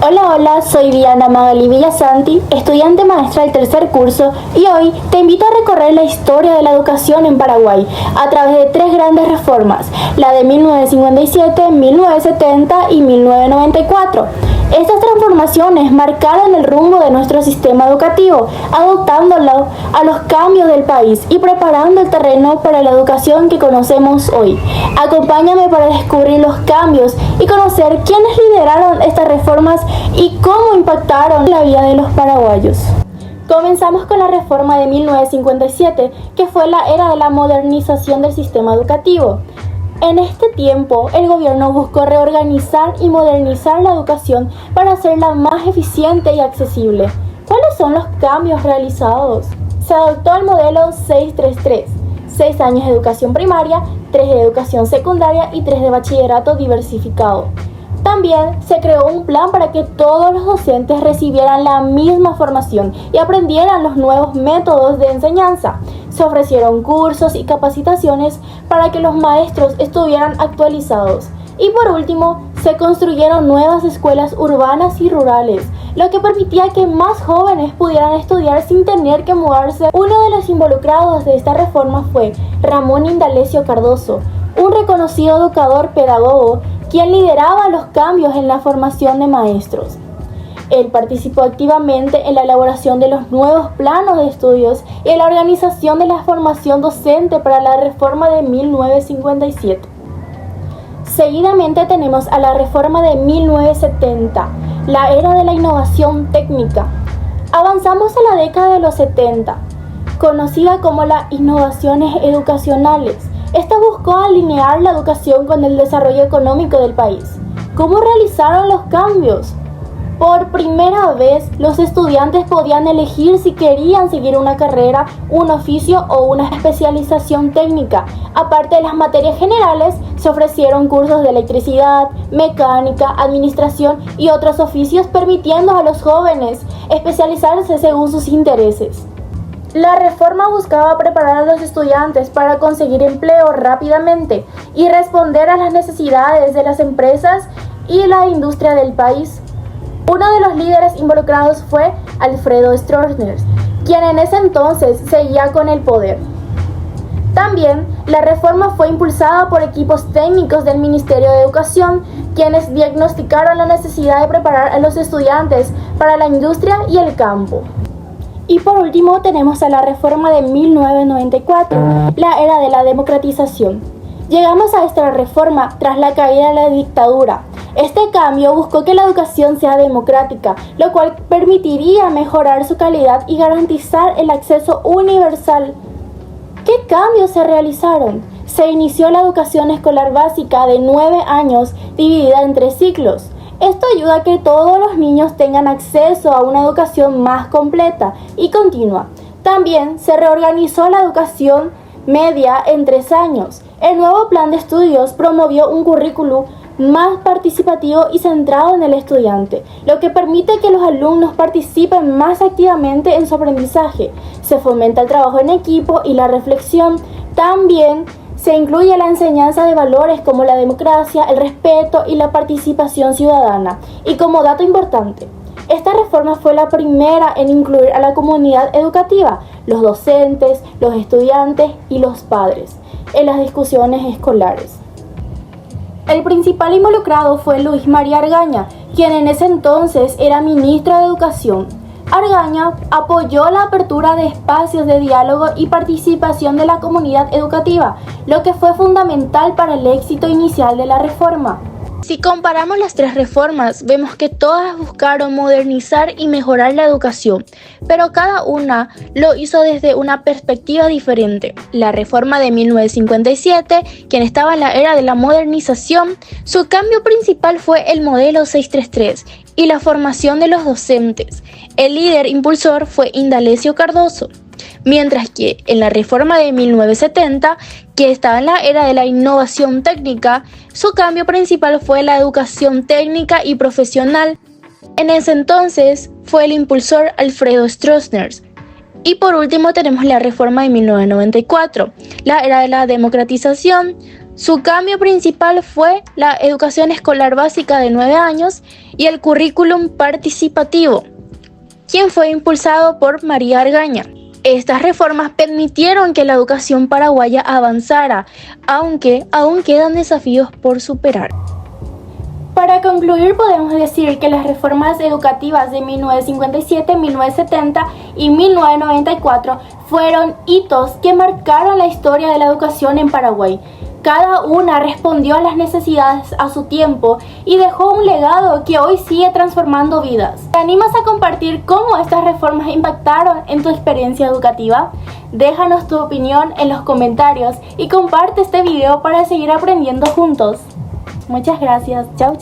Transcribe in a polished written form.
Hola, hola, soy Diana Magali Villasanti, estudiante maestra del tercer curso, y hoy te invito a recorrer la historia de la educación en Paraguay a través de tres grandes reformas, la de 1957, 1970 y 1994. Estas transformaciones marcaron el rumbo de nuestro sistema educativo, adoptándolo a los cambios del país y preparando el terreno para la educación que conocemos hoy. Acompáñame para descubrir los cambios y conocer quiénes lideraron estas reformas y cómo impactaron la vida de los paraguayos. Comenzamos con la reforma de 1957, que fue la era de la modernización del sistema educativo. En este tiempo, el gobierno buscó reorganizar y modernizar la educación para hacerla más eficiente y accesible. ¿Cuáles son los cambios realizados? Se adoptó el modelo 633, 6 años de educación primaria, 3 de educación secundaria y 3 de bachillerato diversificado. También se creó un plan para que todos los docentes recibieran la misma formación y aprendieran los nuevos métodos de enseñanza. Se ofrecieron cursos y capacitaciones para que los maestros estuvieran actualizados. Y por último, se construyeron nuevas escuelas urbanas y rurales, lo que permitía que más jóvenes pudieran estudiar sin tener que mudarse. Uno de los involucrados de esta reforma fue Ramón Indalecio Cardoso, un reconocido educador pedagogo, quien lideraba los cambios en la formación de maestros. Él participó activamente en la elaboración de los nuevos planos de estudios y en la organización de la formación docente para la reforma de 1957. Seguidamente tenemos a la reforma de 1970, la era de la innovación técnica. Avanzamos a la década de los 70, conocida como las innovaciones educacionales. Esta buscó alinear la educación con el desarrollo económico del país. ¿Cómo realizaron los cambios? Por primera vez, los estudiantes podían elegir si querían seguir una carrera, un oficio o una especialización técnica. Aparte de las materias generales, se ofrecieron cursos de electricidad, mecánica, administración y otros oficios, permitiendo a los jóvenes especializarse según sus intereses. La reforma buscaba preparar a los estudiantes para conseguir empleo rápidamente y responder a las necesidades de las empresas y la industria del país. Uno de los líderes involucrados fue Alfredo Stroessner, quien en ese entonces seguía con el poder. También, la reforma fue impulsada por equipos técnicos del Ministerio de Educación, quienes diagnosticaron la necesidad de preparar a los estudiantes para la industria y el campo. Y por último tenemos a la reforma de 1994, la era de la democratización. Llegamos a esta reforma tras la caída de la dictadura. Este cambio buscó que la educación sea democrática, lo cual permitiría mejorar su calidad y garantizar el acceso universal. ¿Qué cambios se realizaron? Se inició la educación escolar básica de 9 años dividida en 3 ciclos. Esto ayuda a que todos los niños tengan acceso a una educación más completa y continua. También se reorganizó la educación media en 3 años. El nuevo plan de estudios promovió un currículum más participativo y centrado en el estudiante, lo que permite que los alumnos participen más activamente en su aprendizaje. Se fomenta el trabajo en equipo y la reflexión. También se incluye la enseñanza de valores como la democracia, el respeto y la participación ciudadana. Y como dato importante, esta reforma fue la primera en incluir a la comunidad educativa, los docentes, los estudiantes y los padres, en las discusiones escolares. El principal involucrado fue Luis María Argaña, quien en ese entonces era ministro de Educación. Argaña apoyó la apertura de espacios de diálogo y participación de la comunidad educativa, lo que fue fundamental para el éxito inicial de la reforma. Si comparamos las tres reformas, vemos que todas buscaron modernizar y mejorar la educación, pero cada una lo hizo desde una perspectiva diferente. La reforma de 1957, quien estaba en la era de la modernización, su cambio principal fue el modelo 633 y la formación de los docentes. El líder impulsor fue Indalecio Cardoso. Mientras que en la reforma de 1970, que estaba en la era de la innovación técnica, su cambio principal fue la educación técnica y profesional. En ese entonces fue el impulsor Alfredo Stroessner. Y por último tenemos la reforma de 1994, la era de la democratización, Su cambio principal fue la educación escolar básica de 9 años y el currículum participativo, quien fue impulsado por María Argaña. Estas reformas permitieron que la educación paraguaya avanzara, aunque aún quedan desafíos por superar. Para concluir, podemos decir que las reformas educativas de 1957, 1970 y 1994 fueron hitos que marcaron la historia de la educación en Paraguay. Cada una respondió a las necesidades a su tiempo y dejó un legado que hoy sigue transformando vidas. ¿Te animas a compartir cómo estas reformas impactaron en tu experiencia educativa? Déjanos tu opinión en los comentarios y comparte este video para seguir aprendiendo juntos. Muchas gracias. Chau, chau.